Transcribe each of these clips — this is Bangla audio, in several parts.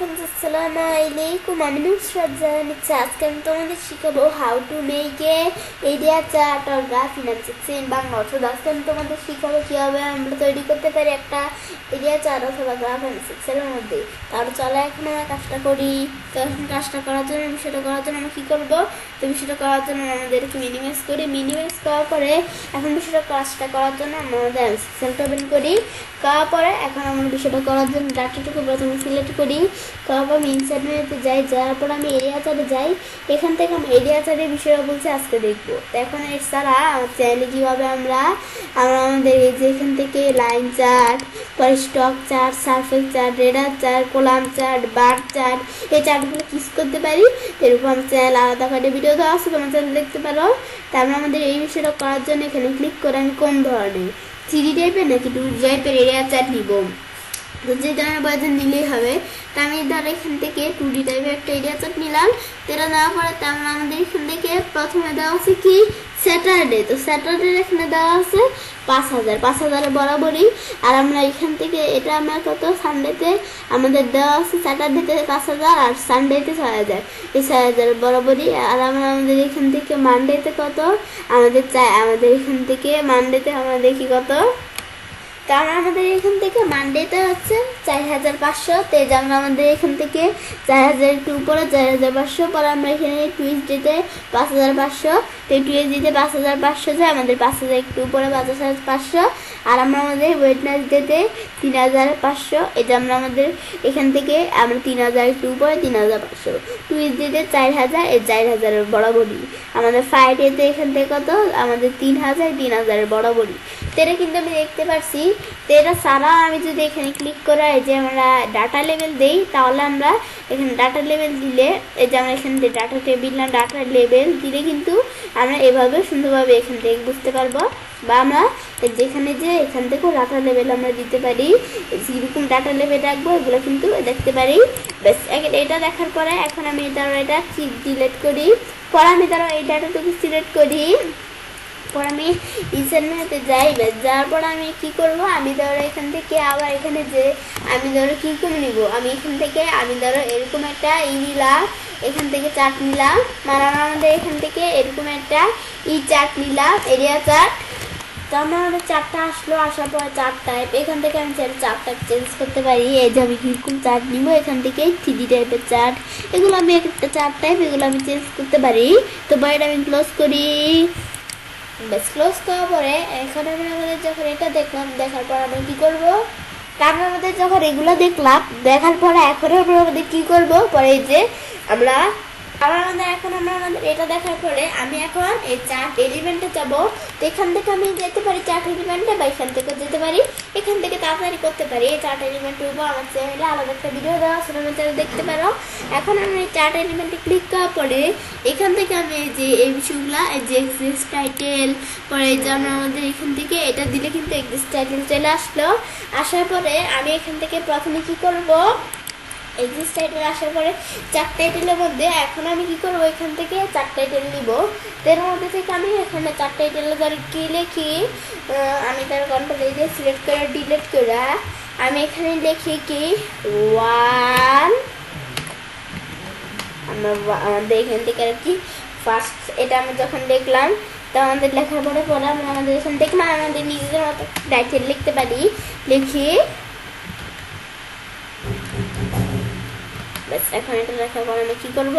friends, assalamu alaikum. আমি নুসরাত জাহান আজকে আমি তোমাদের শিখাবো how to make a area chart or graph in Excel Bangla. অর্থাৎ আজকে আমি তোমাদের শিখাবো কিভাবে আমরা তৈরি করতে পারি একটা এরিয়া চার্ট অথবা গ্রাফ ইন এক্সেলের মধ্যে। তাহলে চলো এখন আমরা কাজটা করি। তো এখন কাজটা করার জন্য বিষয়টা করার জন্য আমরা কী করবো, তো বিষয়টা করার জন্য আমাদেরকে মিনিমাইজ করি। মিনিমাইজ করার পরে এখন বিষয়টা কাজটা করার জন্য আমরা আমাদের এক্সেলটা ওপেন করি। করার পরে এখন আমরা বিষয়টা করার জন্য ডাটাটুকু প্রথমে সিলেক্ট করি। করার পর ইনসার্ট মেনুতে যাই, যাওয়ার পর আমি এরিয়া চার্টে যাই। এখান থেকে আমি এরিয়া চার্টের বিষয়টা বলছি আজকে দেখবো। তো এখন এছাড়া আমার চ্যানেলে কীভাবে আমরা আমাদের এই যে এখান থেকে লাইন চার্ট, পরে stock chart, surface chart, radar chart, column chart, bar chart, এই চার্টগুলো কিস করতে পারি এরকম আমার চ্যানেল আলাদা করে ভিডিও দেওয়া আছে, তোমার চ্যানেল দেখতে পারো। তারপরে আমাদের এই বিষয়টা করার জন্য এখানে ক্লিক করে আমি কোন ধরনের 3D টাইপের নাকি 2D টাইপের এরিয়া চার্ট নিব, তো যে ধরনের বাজার নিলেই হবে। তা আমি ধর এখান থেকে 2D টাইপের একটা এরিয়া চার্ট নিলাম। তেরা নেওয়ার পরে তারপর আমাদের এখান থেকে প্রথমে দেওয়া আছে কি স্যাটারডে। তো স্যাটারডের এখানে দেওয়া আছে 5,000 বরাবরই। আর আমরা এখান থেকে এটা আমরা কত সানডেতে আমাদের দেওয়া আছে স্যাটারডেতে 5,000 আর সানডেতে 6,000, এই 6,000 বরাবরই। আর আমরা আমাদের এখান থেকে মানডেতে কত আমাদের আমাদের এখান থেকে মানডেতে আমরা দেখি কত, কারণ আমাদের এখান থেকে মানডেতে হচ্ছে 4,500। তো এই জন্য আমাদের এখান থেকে 4,000 একটু উপরে 4,500, পরে আমরা এখানে টুইসডেতে 5,500, তো টুইসডেতে 5,500 যায় আমাদের 5,000 একটু উপরে 5,500। আর আমরা আমাদের ওয়েডনেসডেতে 3,500, এটা আমরা আমাদের এখান থেকে আমরা 3,000 একটু উপরে 3,500। টুইসডেতে 4,000, এই 4,000 বরাবরই। আমাদের ফ্রাইডেতে এখান থেকে কত আমাদের 3,000 বরাবরই। তো এটা কিন্তু আমি দেখতে পাচ্ছি। তো এটা ছাড়া আমি যদি এখানে ক্লিক করে এই যে আমরা ডাটা লেভেল দেই, তাহলে আমরা এখানে ডাটা লেভেল দিলে এই যে আমরা এখান থেকে ডাটা টেবিল না ডাটা লেভেল দিলে কিন্তু আমরা এভাবে সুন্দরভাবে এখান থেকে বুঝতে পারবো। বা আমরা যেখানে যে এখান থেকেও ডাটা লেভেল আমরা দিতে পারি, যেরকম ডাটা লেভেল রাখবো এগুলো কিন্তু দেখতে পারি। ব্যাস এটা দেখার পরে এখন আমি এটা ডিলিট করি। পরে আমি এই ডাটাটুকু সিলেক্ট করি। পর আমি ইনসার্ট মেনুতে যাই। যাওয়ার পর আমি কি করব, আমি এখান থেকে আবার এখানে যে আমি কী করে নিব, আমি এখান থেকে আমি এরকম একটা নিলাম, এখান থেকে চার্ট নিলাম। মানে আমাদের এখান থেকে এরকম একটা চার্ট নিলাম, এরিয়া চার্ট। তো আমাদের চার্টটা আসলো, আসার পর চার্ট টাইপ এখান থেকে আমি চার্টটা চেঞ্জ করতে পারি। এই যে আমি কীরকম চার্ট নিব, এখান থেকে 3D টাইপের চার্ট, এগুলো আমি একটা চার্ট টাইপ এগুলো আমি চেঞ্জ করতে পারি। তো বাইরে আমি ক্লোজ করি। ব্যাস ক্লোজ করার পরে এখন আমরা আমাদের যখন এটা দেখলাম, দেখার পর আমরা কী করবো, কারণ আমাদের যখন এগুলো দেখলাম দেখার পরে এখন আমরা আমাদের কী করবো, পরে এই যে আমরা এখন আমরা আমাদের এটা দেখার পরে আমি এখন এই চার্ট এলিমেন্টে যাবো। তো এখান থেকে আমি যেতে পারি চার্ট এলিমেন্টে, বা এখান থেকে যেতে পারি, এখান থেকে তাড়াতাড়ি করতে পারি। এই চার্ট এলিমেন্টের উপর আমার চ্যানেলে আলাদা একটা ভিডিও দেওয়া আছে, আমার চ্যানেলে দেখতে পারো। এখন আমি এই চার্ট এলিমেন্টে ক্লিক করার পরে এখান থেকে আমি এই যে এই বিষয়গুলো এই যে এক্সিস্ট টাইটেল, পরে এই যে আমরা আমাদের এখান থেকে এটা দিলে কিন্তু এক্সিস্ট টাইটেল চলে আসলো। আসার পরে আমি এখান থেকে প্রথমে কী করবো, এক্সিস্ট টাইটেল আসার পরে চার্ট টাইটেলের মধ্যে এখন আমি কি করবো, এখান থেকে চার্ট টাইটেল নিব। এর মধ্যে থেকে আমি এখানে চার্ট টাইটেলের ধর কি লিখি, আমি তার কন্ট্রোল দিয়ে সিলেক্ট করে ডিলিট করে আমি এখানে লিখি কি 1, আমাদের এখান থেকে আর কি ফার্স্ট এটা আমি যখন দেখলাম, তো আমাদের লেখার পরে আমরা আমাদের এখান থেকে আমাদের নিজেদের মতো টাইটেল লিখতে পারি। লিখি ব্যাস। এখন এটা দেখার পর আমি কি করব,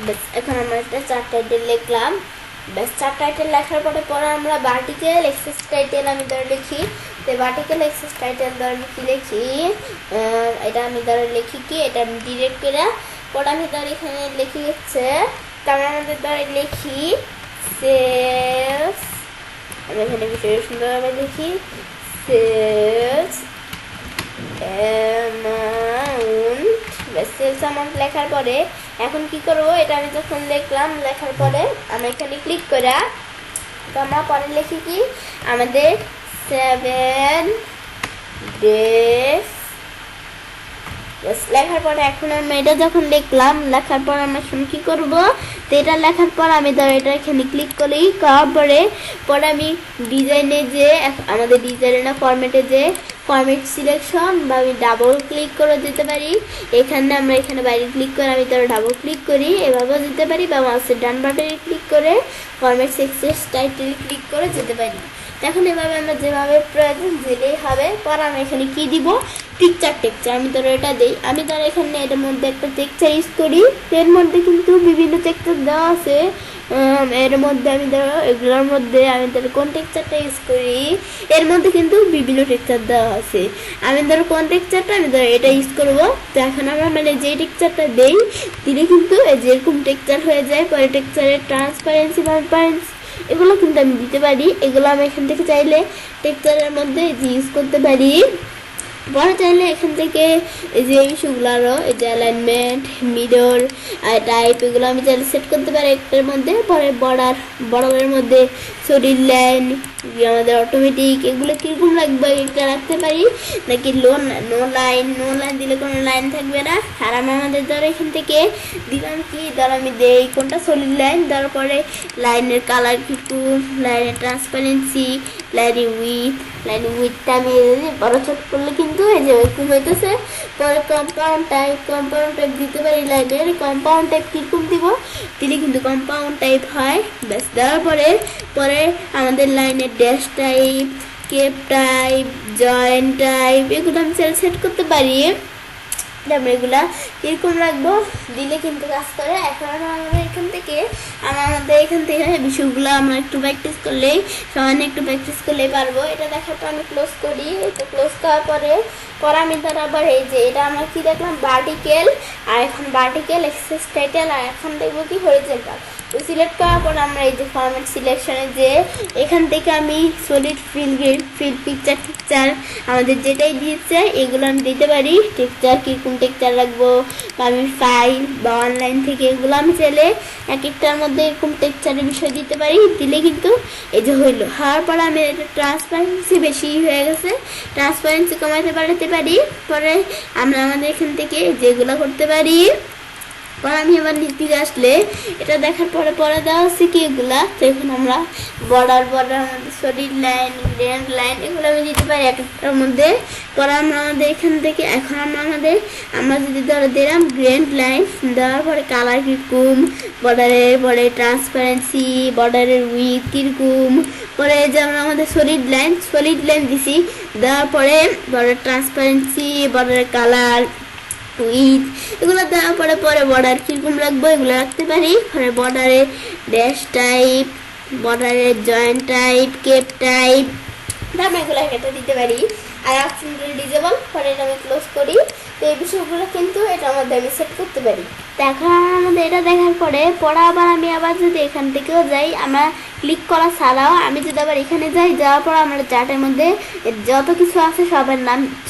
ব্যাস এখন আমরা একটা চার্ট টাইটেল লিখলাম। ব্যাস চার্ট টাইটেল লেখার পরে আমরা ভার্টিক্যাল এক্সেস টাইটেল আমি লিখি। তো ভার্টিক্যাল এক্সেস টাইটেল কি লিখি, এটা আমি লিখি কি এটা আমি ডিরেক্ট করে পরে আমি এখানে লিখি হচ্ছে, তারপরে আমাদের লিখি সেলস, আমি এখানে বিষয় সুন্দরভাবে লিখি সেলস অ্যামাউন্ট। সেলস অ্যামাউন্ট লেখার পরে এখন কি করব, এটা আমি যখন লিখলাম লেখার পরে আমি এখানে ক্লিক করে তো আমরা পরে লিখি কি আমাদের 7 days বাস লেখার পরে এখন আমরা এটা যখন লিখলাম, লেখার পর আমরা এখন কি করব, তো এটা লেখার পর আমি ধর এটা এখানে ক্লিক করি, করার পরে আমি ডিজাইনে যে আমাদের ডিজাইনে না ফরম্যাটে যে ফরম্যাট সিলেকশন বা আমি ডাবল ক্লিক করে দিতে পারি। এখানে আমরা এখানে বাইরে ক্লিক করে আমি ধর ডাবল ক্লিক করি, এভাবেও দিতে পারি, বা মাউসের ডান বাটনে ক্লিক করে ফরম্যাট সেক্সেস টাইটেল ক্লিক করে যেতে পারি। এখন এভাবে আমরা যেভাবে প্রয়োজন দিলেই হবে। পর আমি এখানে কি দিব, টেক্সচার আমি ধরো এটা দিই, আমি ধরো এখানে এটার মধ্যে একটা টেক্সচার ইউজ করি। এর মধ্যে কিন্তু বিভিন্ন টেক্সচার দেওয়া আছে, এর মধ্যে আমি ধরো এগুলোর মধ্যে আমি ধরো কোন টেক্সচারটা ইউজ করি, এর মধ্যে কিন্তু বিভিন্ন টেক্সচার দেওয়া আছে। আমি ধরো কোন টেক্সচারটা আমি ধরো এটা ইউজ করবো। তো এখন আমরা মানে যে টেক্সচারটা দেই দিলে কিন্তু যেরকম টেক্সচার হয়ে যায়, পরে টেক্সচারের ট্রান্সপারেন্সি এগুলো কিন্তু আমি দিতে পারি। এগুলো আমি এখান থেকে চাইলে টেক্সচারের মধ্যে ইউজ করতে পারি। পরে চাইলে এখান থেকে এই যে ইস্যুগুলো আরও এই যে অ্যালাইনমেন্ট, মিডল টাইপ এগুলো আমি চাইলে সেট করতে পারি একটার মধ্যে। পরে বর্ডারের মধ্যে সলিড লাইন আমাদের অটোমেটিক এগুলো কীরকম লাগবে এটা রাখতে পারি, নাকি নো লাইন দিলে কোনো লাইন থাকবে না। আর আমি আমাদের ধরো এখান থেকে দিলাম কি, ধরো আমি দেই কোনটা সলিড লাইন, দেওয়ার পরে লাইনের কালার কীরকম, লাইনের ট্রান্সপারেন্সি, লাইনের উইথটা আমি বড় ছোট করলে কিন্তু এই যে ওইরকম হইতেছে। পরে কম্পাউন্ড টাইপ দিতে পারি, লাইনের কম্পাউন্ড টাইপ কীরকম দিব, দিলে কিন্তু কম্পাউন্ড টাইপ হয়। ব্যাস দেওয়ার পরে আমাদের লাইনের dash type, cap type, joint type এগুলো আমি সেট করতে পারি। আমরা এগুলা কীরকম রাখবো দিলে কিন্তু কাজ করে। এখন আমাদের এখান থেকে বিষয়গুলো আমরা একটু প্র্যাকটিস করলেই পারবো। এটা দেখার পর আমি ক্লোজ করি। এটা ক্লোজ করার পরে আমি ধর আবার এই যে এটা আমরা কি দেখলাম ভার্টিক্যাল, আর এখন ভার্টিক্যাল এক্সেস টাইটেল, আর এখন দেখবো কি হরিজন্টাল। তো সিলেক্ট করার পর আমরা এই যে ফরম্যাট সিলেকশনে যে এখান থেকে আমি সলিড ফিল পিকচার আমাদের যেটাই দিয়েছে এগুলো আমি দিতে পারি। টেক্সচার কীরকম টেক্সচার রাখবো, বা আমি ফাইল বা অনলাইন থেকে এগুলো আমি চাইলে এক একটার মধ্যে এরকম টেক্সচারের বিষয় দিতে পারি। দিলে কিন্তু এই যে হওয়ার পরে আমি ট্রান্সপারেন্সি বেশি হয়ে গেছে, ট্রান্সপারেন্সি কমাতে পারি। পরে আমরা আমাদের এখান থেকে যেগুলো করতে পারি। পরে আমি এবার নিতে আসলে এটা দেখার পরে দেওয়া আছে কি এগুলা। তো এখন আমরা বর্ডার আমাদের সলিড লাইন, গ্রেন্ড লাইন এগুলো আমি দিতে পারি এক একটার মধ্যে। পরে আমরা আমাদের এখান থেকে এখন আমরা যদি ধরো দিলাম গ্রেন্ড লাইন, দেওয়ার পরে কালার কীরকম, পরে ট্রান্সপারেন্সি, বর্ডারের উইথ কীরকম, পরে যে আমরা আমাদের সলিড লাইন দিছি, দেওয়ার পরে বর্ডার ট্রান্সপারেন্সি, বর্ডারের কালার উইথ এগুলো দেওয়ার পরে বর্ডার কীরকম রাখবো এগুলো রাখতে পারি। পরে বর্ডারে ড্যাশ টাইপ, বর্ডারের জয়েন্ট টাইপ, কেপ টাইপ আমরা এগুলো একটা দিতে পারি। আর অপশনগুলো ডিজেবল, পরে এটা আমি ক্লোজ করি। তো এই বিষয়গুলো কিন্তু এটার মধ্যে আমি সেট করতে পারি। এখন আমাদের এটা দেখার পরে আবার আমি যদি এখান থেকেও যাই, আমরা ক্লিক করা ছাড়াও আমি যদি আবার এখানে যাওয়ার পর আমরা চার্টের মধ্যে যত কিছু আছে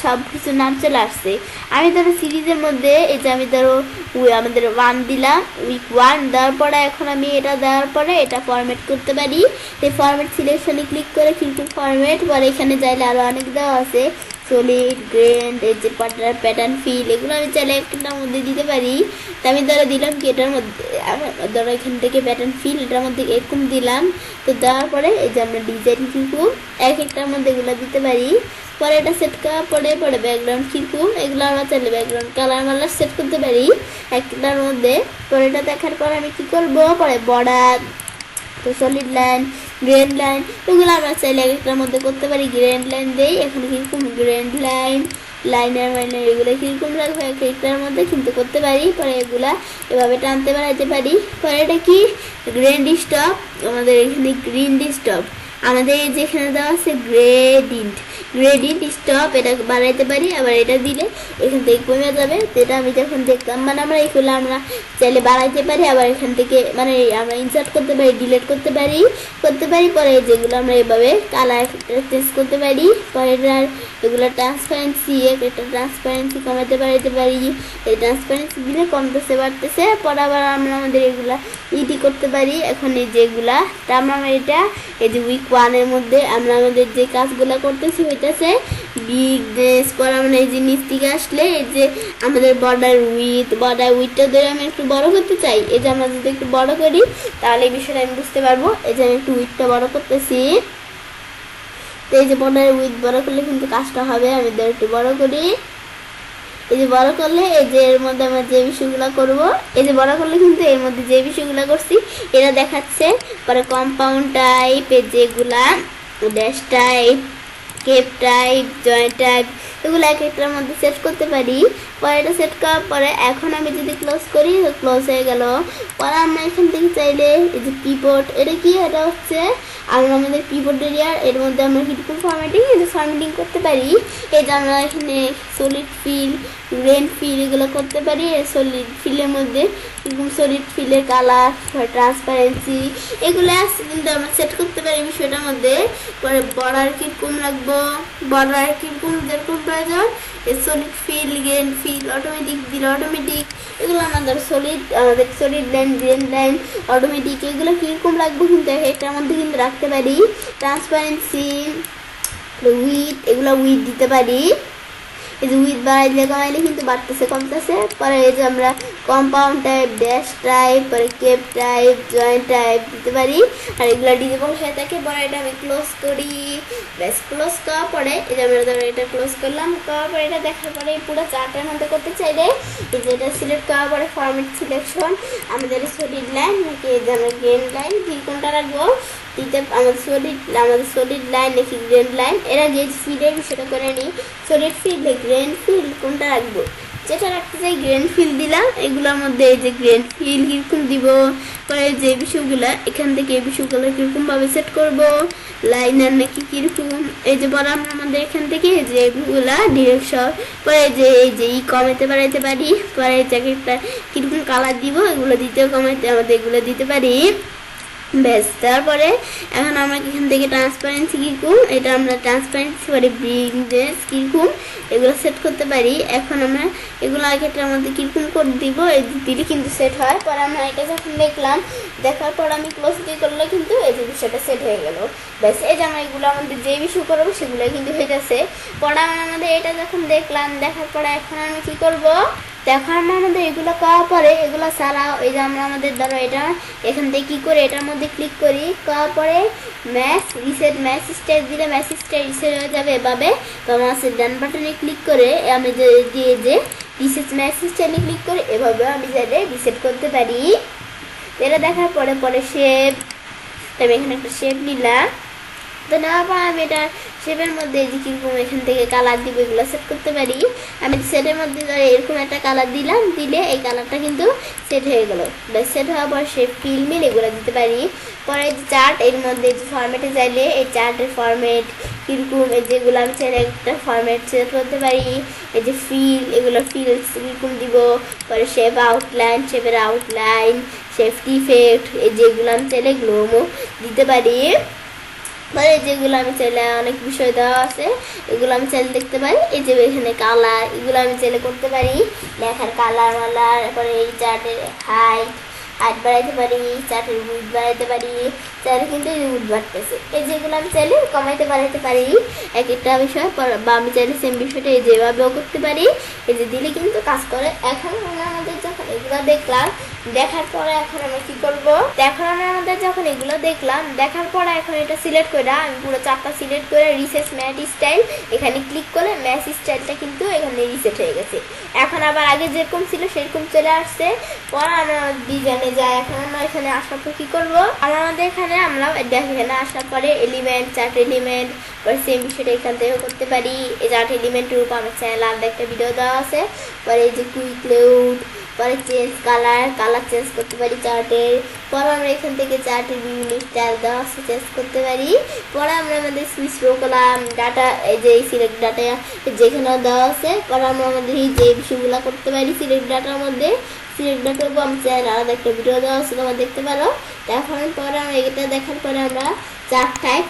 সব কিছুর নাম চলে আসছে। আমি ধরো সিরিজের মধ্যে এই যে আমি ধরো আমাদের 1 দিলাম, উইক 1 দেওয়ার পরে এখন আমি এটা দেওয়ার পরে এটা ফরম্যাট করতে পারি। এই ফরম্যাট সিলেকশনে ক্লিক করে কিন্তু ফরম্যাট, পরে এখানে চাইলে আরও অনেক দেওয়া আছে, সলিড, গ্রেন্ড, এই যে প্যাটার্ন ফিল এগুলো আমি চাইলে একটার মধ্যে দিতে পারি। তো আমি ধরো দিলাম কি এটার মধ্যে, ধরো এখান থেকে প্যাটার্ন ফিল এটার মধ্যে এরকম দিলাম। তো দেওয়ার পরে এই যে আমরা ডিজাইন কিরকম এক একটার মধ্যে এগুলো দিতে পারি। পরে এটা সেট করার পরে ব্যাকগ্রাউন্ড কিরকম এগুলো আমরা চাইলে ব্যাকগ্রাউন্ড কালার সেট করতে পারি একটার মধ্যে। পরে এটা দেখার পর আমি কি করব, পরে বর্ডার, তো সলিড লাইন, গ্রেন্ড লাইন এগুলো আমরা চাইলে একটার মধ্যে করতে পারি। গ্রেন্ড লাইন দেই, এখানে কীরকম গ্রেন্ড লাইনের এগুলো কীরকম রাখবো একটার মধ্যে কিন্তু করতে পারি। পরে এগুলা এভাবে টানতে বাড়াইতে পারি। পরে এটা কি গ্রেন্ড স্টপ, আমাদের এখানে গ্রিন স্টপ, আমাদের যেখানে দেওয়া আছে গ্রেডিয়েন্ট স্টপ এটা বাড়াইতে পারি। আবার এটা দিলে এখান থেকে কমে যাবে। এটা আমি যখন দেখলাম আমরা এগুলো আমরা চাইলে বাড়াইতে পারি, আবার এখান থেকে আমরা ইনসার্ট করতে পারি, ডিলিট করতে পারি। পরে যেগুলো আমরা এভাবে কালার চেঞ্জ করতে পারি। পরে এগুলো ট্রান্সপারেন্সি কমাতে পারি। এই ট্রান্সপারেন্সি দিলে কমতেছে বাড়তেছে। পরে আবার আমরা আমাদের এগুলা ইডি করতে পারি। এখন এই যেগুলা আমরা এটা এই যে উইক 1 এর মধ্যে আমরা আমাদের যে কাজগুলো করতেছি হইতেছে বিগনেস। পরে আমরা এই যে নিচ থেকে আসলে এই যে আমাদের বর্ডার উইথটা ধরে আমি একটু বড় করতে চাই। এই যে আমরা যদি একটু বড় করি তাহলে এই বিষয়টা আমি বুঝতে পারবো। এই যে আমি একটু উইথটা বড় করতেছি। তো এই যে বর্ডার উইথ বড় করলে কিন্তু কাজটা হবে। আমি একটু বড় করি। এই যে বড় করলে এই যে এর মধ্যে আমরা যে বিষয়গুলো করব, এই যে বড় করলে কিন্তু এর মধ্যে যে বিষয়গুলো করছি এরা দেখাচ্ছে। পরে কম্পাউন্ড টাইপ, এই যেগুলা dash type, cap type, joint type, এগুলো এক একটার মধ্যে সেট করতে পারি। পরে এটা সেট করার পরে এখন আমি যদি ক্লোজ করি তো ক্লোজ হয়ে গেল। পরে আমরা এখান থেকে চাইলে এই যে কিবোর্ড, এটা কি, এটা হচ্ছে আমরা আমাদের কিবোর্ড এরিয়ার এর মধ্যে আমরা কিরকম ফরম্যাটিং করতে পারি। এই যে আমরা এখানে সলিড ফিল, গ্রেন ফিল এগুলো করতে পারি। সলিড ফিলের মধ্যে এরকম সলিড ফিলের কালার, ট্রান্সপারেন্সি এগুলো আছে কিন্তু আমরা সেট করতে পারি বিষয়টার মধ্যে। পরে বর্ডার কিরকম রাখবো, বর্ডার কিরকম যেরকম প্রয়োজন, solid fill, gradient fill, automatic দিলে অটোমেটিক, এগুলো আমাদের solid line, gradient line, automatic এগুলো কীরকম রাখবো কিন্তু এটার মধ্যে কিন্তু রাখতে পারি। ট্রান্সপারেন্সি, উইথ, এগুলো উইথ দিতে পারি। এই যে উইথ বাড়াইলে কমাইলে কিন্তু বাড়তেছে কমতেছে। পরে এই যে আমরা কম্পাউন্ড টাইপ, ড্যাশ টাইপ, পরে কেপ টাইপ, জয়েন্ট টাইপ দিতে পারি। আর এগুলো ডিজেবল হয়ে থাকে। পরে এটা আমি ক্লোজ করি। ব্যাস ক্লোজ করার পরে এই যে আমরা ধরো এটা ক্লোজ করলাম, করার পরে এটা দেখার পরে পুরো চার্টের মধ্যে করতে চাইলে এই যে এটা সিলেক্ট করার পরে ফরম্যাট সিলেকশন, আমাদের সলিড লাইন নাকি এই যে আমরা গ্রেন লাইন কোনটা রাখবো দিতে, আমাদের সলিড লাইন নাকি গ্রেন লাইন, এরা যে ফিলের বিষয়টা করে নিই। সলিড ফিল, গ্রেন ফিল কোনটা রাখবো, যেটা রাখতে চাই গ্রেন ফিল দিলাম। এগুলোর মধ্যে এই যে গ্রেন ফিল কীরকম দিব, পরে যে বিষয়গুলো এখান থেকে এই বিষয়গুলো কীরকমভাবে সেট করব, লাইনার নাকি কীরকম, এই যে বড় আমরা আমাদের এখান থেকে যে এগুলা ডিরেকশন, পরে যে এই যে কমাইতে বাড়াইতে পারি। পরে জ্যাকেটটা কীরকম কালার দিব এগুলো দিতেও কমাইতে আমাদের এগুলো দিতে পারি। ব্যাস তারপরে এখন আমরা এখান থেকে ট্রান্সপারেন্সি কীরকম, এটা আমরা ট্রান্সপারেন্সি পরে ব্রিংনেস কীরকম এগুলো সেট করতে পারি। এখন আমরা এগুলো আগেটার মধ্যে কীরকম করে দিব, এই দিলে কিন্তু সেট হয়। পরে আমরা এটা যখন দেখলাম, দেখার পর আমি ক্লোজ দিয়ে করলে কিন্তু এই যে বিষয়টা সেট হয়ে গেল। ব্যাস এই যে আমরা এগুলো আমাদের যে বিষয় করবো সেগুলো কিন্তু হয়ে যাচ্ছে। পরে আমরা আমাদের এটা যখন দেখলাম, দেখার পরে এখন আমি কী করবো, এখন আমরা আমাদের এগুলো করার পরে এগুলো ছাড়াও এই যে আমরা আমাদের ধরো এটা এখান থেকে কী করে এটার মধ্যে ক্লিক করি, করার পরে ম্যাচ রিসেট, ম্যাচ স্টাইল দিলে ম্যাচ স্টাইল রিসেট হয়ে যাবে এভাবে। তো মাউসের ডান বাটনে ক্লিক করে আমি যে রিসেট ম্যাচ স্টাইলে ক্লিক করে এভাবে আমি যাতে রিসেট করতে পারি। এটা দেখার পরে পরে শেপ, আমি এখানে একটা শেপ নিলাম। তো নেওয়ার পর আমি এটা শেপের মধ্যে যে কীরকম এখান থেকে কালার দিব এগুলো সেট করতে পারি। আমি সেটের মধ্যে ধরে এরকম একটা কালার দিলাম, দিলে এই কালারটা কিন্তু সেট হয়ে গেল। ব্যাস সেট হওয়ার পর শেপ, ফিল মিল এগুলো দিতে পারি। পরে যে চার্ট, এর মধ্যে যে ফরম্যাটে চাইলে এই চার্টের ফরম্যাট কীরকম, এই যেগুলো আমি চাইলে একটা ফরম্যাট সেট করতে পারি। এই যে ফিল, এগুলো ফিলস কীরকম দিব। পরে শেপ আউটলাইন, শেপের আউটলাইন, শেপ ইফেক্ট, এই যেগুলো আমি চাইলে এগুলো দিতে পারি। মানে যেগুলো আমি চাইলে অনেক বিষয় দেওয়া আছে এগুলো আমি চাইলে দেখতে পারি। এই যে এখানে কালার, এগুলো আমি চাইলে করতে পারি, লেখার কালার মালার। তারপরে এই চার্টের হাইট বাড়াইতে পারি, চার্টের উইথ বাড়াইতে পারি, চাইলে কিন্তু এই উইথ বাড়তেছে। এই যেগুলো আমি চাইলে কমাইতে বাড়াইতে পারি এক একটা বিষয়, বা আমি চাইলে সেম বিষয়টা এই যেভাবেও করতে পারি। এই যে দিলে কিন্তু কাজ করে। এখন আমাদের যখন এগুলো দেখলাম, দেখার পরে এখন আমরা কি করব, এখন আমরা আমাদের যখন এগুলো দেখলাম, দেখার পরে এখন এটা সিলেক্ট করে আমি পুরো চারটা সিলেক্ট করে রিসেট ম্যাট স্টাইল এখানে ক্লিক করে ম্যাচ স্টাইলটা কিন্তু এখানে রিসেট হয়ে গেছে। এখন আবার আগে যেরকম ছিল সেরকম চলে আসছে। পরে আমরা ডিজাইনে যাই। এখন আমরা এখানে আসার পর কী করবো, আমাদের এখানে আমরা এখানে আসার পরে এলিমেন্ট, চার্ট এলিমেন্ট, পরে সেম বিষয়টা এখান থেকেও করতে পারি। এই চার্ট এলিমেন্টের উপর আমার চ্যানেল আলাদা একটা ভিডিও দেওয়া আছে। পরে এই যে কুইক লেআউট, পরে চেঞ্জ কালার চেঞ্জ করতে পারি চার্টের। পরে আমরা এখান থেকে চার্টের বিভিন্ন স্টাইল দেওয়া আছে চেঞ্জ করতে পারি। পরে আমরা আমাদের সুইচ রো করলাম, ডাটা এই যে সিলেক্ট ডাটা যেখানেও দেওয়া আছে। পরে আমরা আমাদের এই যে বিষয়গুলো করতে পারি সিলেক্ট ডাটার মধ্যে। সিলেক্ট ডাটার উপর আমি চ্যানেল আলাদা একটা ভিডিও দেওয়া আছে, তোমরা দেখতে পারো। এখন পরে আমরা এটা দেখার পরে আমরা চার্ট টাইপ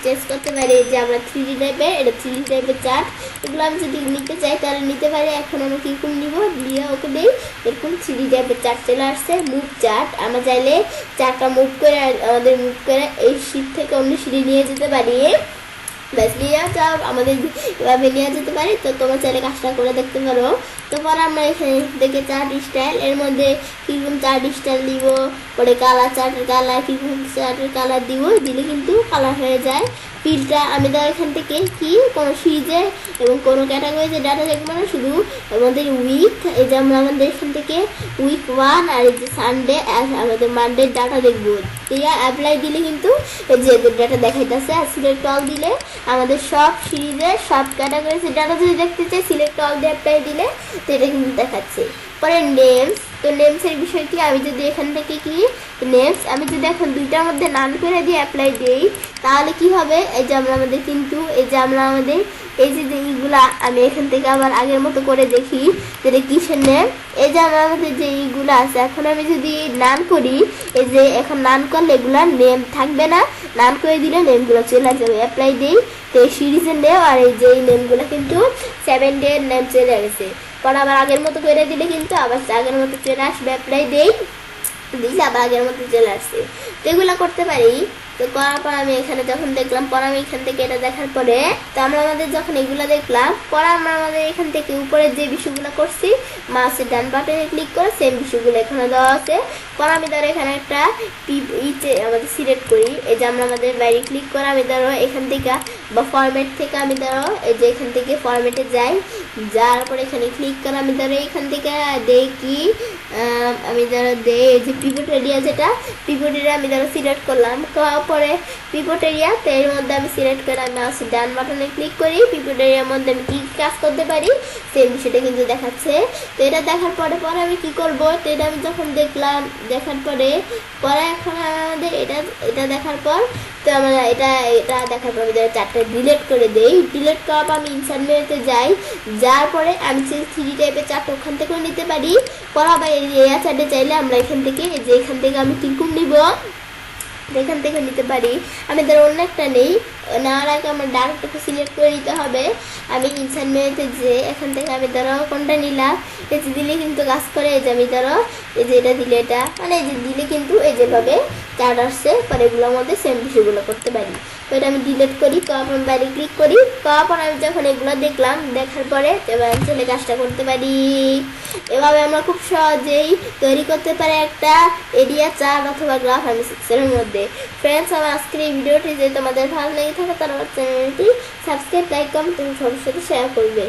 চেঞ্জ করতে পারি। যে আমরা 3D টাইপের, এটা 3D টাইপের চার্ট, এগুলো আমি যদি নিতে চাই তাহলে নিতে পারি। এখন আমরা কীরকম নিব, দিয়ে ওকে দিই, এরকম 3D টাইপের চার্ট চলে আসছে। মুভ চার্ট, আমরা চাইলে চার্টটা মুভ করে আমাদের মুভ করে এই শিট থেকে অন্য শিটে নিয়ে যেতে পারি। ব্যাস নিয়ে যাও, আমাদের এভাবে নিয়ে যেতে পারি। তো তোমার চাইলে কাজটা করে দেখতে পারো। তো পরে আমরা এখানে দেখে চার্ট স্টাইল, এর মধ্যে কীরকম চার্ট স্টাইল দিব, পরে কালার, চার্টের কালার কীরকম চার্টের কালার দিব, দিলে কিন্তু কালার হয়ে যায়। ফিল্ডটা আমি ধর এখান থেকে কি কোনো সিরিজে এবং কোনো ক্যাটাগরিতে ডাটা দেখবো না, শুধু আমাদের উইক, এই যে আমরা আমাদের এখান থেকে উইক 1 আর এই যে সানডে আমাদের মানডে ডাটা দেখবো। দিয়া অ্যাপ্লাই দিলে কিন্তু এই যে ডাটা দেখাইতেছে। আর সিলেক্ট অল দিলে আমাদের সব সিরিজের সব ক্যাটাগরিতে ডাটা যদি দেখতে চাই, সিলেক্ট অল দিয়ে অ্যাপ্লাই দিলে তো এটা কিন্তু দেখাচ্ছে। পরে নেমস, তো নেমসের বিষয় কি, আমি যদি এখান থেকে কি নেমস আমি যদি এখন দুইটার মধ্যে নান করে দিয়ে অ্যাপ্লাই দিই, তাহলে কি হবে, এই যে আমরা আমাদের কিন্তু এই যে আমরা আমাদের এই যে এইগুলা আমি এখান থেকে আবার আগের মতো করে দেখি যেটা কিসের নেম। এই যে আমাদের যে এইগুলো আছে, এখন আমি যদি নান করি, এই যে এখন নান করলে এগুলা নেম থাকবে না, নান করে দিলে নেমগুলো চলে যাবে। অ্যাপ্লাই দিই, তো এই সিরিজের নেম আর এই যে এই নেমগুলো কিন্তু 7 ডে নেম চলে গেছে। পরে আবার আগের মতো করে দিলে কিন্তু আবার আগের মতো চলে আসবে। অ্যাপ্লাই দিই, দিলে আবার আগের মতো চলে আসছে। তো এগুলো করতে পারি। তো করার পর আমি এখানে যখন দেখলাম, পরে আমি এখান থেকে এটা দেখার পরে তো আমরা আমাদের যখন এগুলো দেখলাম, পরে আমরা আমাদের এখান থেকে উপরের যে বিষয়গুলো করছি, মাউসের ডান বাটনে ক্লিক করে সেম বিষয়গুলো এখানে দেওয়া আছে। পরে আমি ধরো এখানে একটা ইচে আমাদের সিলেক্ট করি, এই যে আমরা আমাদের বাইরে ক্লিক করে আমি ধরো এখান থেকে বা ফরম্যাট থেকে আমি ধরো এই যে এখান থেকে ফরম্যাটে যাই, যাওয়ার পরে এখানে ক্লিক করে আমি ধরো এখান থেকে দেই কি আমি ধরো দেই এই যে পিভট এরিয়া, যেটা পিভট এরিয়া আমি ধরো সিলেক্ট করলাম। পরে পিভট এরিয়া, তো এর মধ্যে আমি সিলেক্ট করে আমি মাউসের ডান বাটনে ক্লিক করি, পিভট এরিয়ার মধ্যে আমি কী কাজ করতে পারি সেই বিষয়টা কিন্তু দেখাচ্ছে। তো এটা দেখার পরে পরে আমি কি করব, তো এটা আমি যখন দেখলাম, দেখার পরে পরে এখন আমাদের এটা দেখার পর তো আমরা এটা দেখার পর আমি চারটে ডিলিট করে দেই। ডিলিট করার পর আমি ইনসার্ট মেনুতে যাই, যার পরে আমি 3 টাইপের চারটে ওখান থেকেও নিতে পারি। পরে আবার এই চারটে চাইলে আমরা এখান থেকে যে এখান থেকে আমি কিরকম নিব এখান থেকে নিতে পারি। আমি ধরো অন্য একটা নেই, নেওয়ার আগে আমার ডাইরেক্টকে সিলেক্ট করে নিতে হবে। আমি ইনসার্ট মেনুতে যে এখান থেকে আমি ধরো কোনটা নিলাম, এই যে দিলে কিন্তু কাজ করে। এই যে আমি ধরো এই যে এটা দিলে, এটা মানে এই যে দিলে কিন্তু এই যেভাবে চার্ট আসছে, পরে এগুলোর মধ্যে সেম বিষয়গুলো করতে পারি। তো এটা আমি ডিলিট করি, করার বাইরে ক্লিক করি, করার পর আমি যখন এগুলো দেখলাম, দেখার পরে এবার চলে কাজটা করতে পারি। এভাবে আমরা খুব সহজেই তৈরি করতে পারি একটা এরিয়া চার্ট অথবা গ্রাফ MS Excel এর মধ্যে। ফ্রেন্ডস, আমার আজকের এই ভিডিওটি যদি তোমাদের ভালো লেগে থাকে তাহলে আমার চ্যানেলটি সাবস্ক্রাইব, লাইক, কমেন্ট এবং সবার সাথে শেয়ার করবে।